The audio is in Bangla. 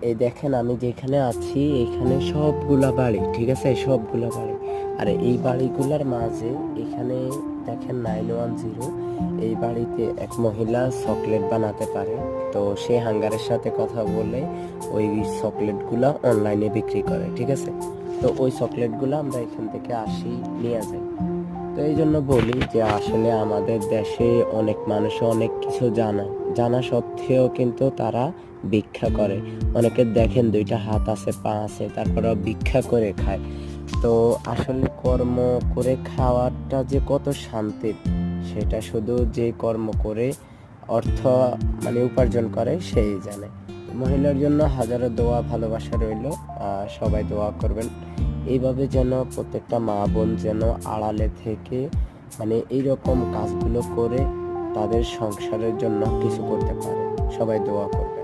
এই দেখেন আমি যেখানে আছি এখানে সবগুলা বাড়ি, ঠিক আছে, সবগুলা বাড়ি। আর এই বাড়িগুলার মাঝে এখানে দেখেন 910, এই বাড়িতে এক মহিলা চকলেট বানাতে পারে। তো সে হাঙ্গারের সাথে কথা বলে ওই চকলেটগুলা অনলাইনে বিক্রি করে, ঠিক আছে। তো ওই চকলেটগুলো আমরা এখান থেকে আসি, নিয়ে যাই। তো এই জন্য বলি যে আসলে আমাদের দেশে অনেক মানুষ অনেক কিছু জানা সত্ত্বেও কিন্তু তারা ভিক্ষা করে। অনেকে দেখেন দুইটা হাত আছে, পা আছে, তারপরেও ভিক্ষা করে খায়। তো আসলে কর্ম করে খাওয়াটা যে কত শান্তির, সেটা শুধু যে কর্ম করে অর্থ উপার্জন করে সেই জানে। মহিলার জন্য হাজারো দোয়া ভালোবাসা রইল, সবাই দোয়া করবেন এইভাবে যেন প্রত্যেকটা মা বোন যেন আড়ালে থেকে এইরকম কাজগুলো করে তাদের সংসারের জন্য কিছু করতে পারে। সবাই দোয়া করবে।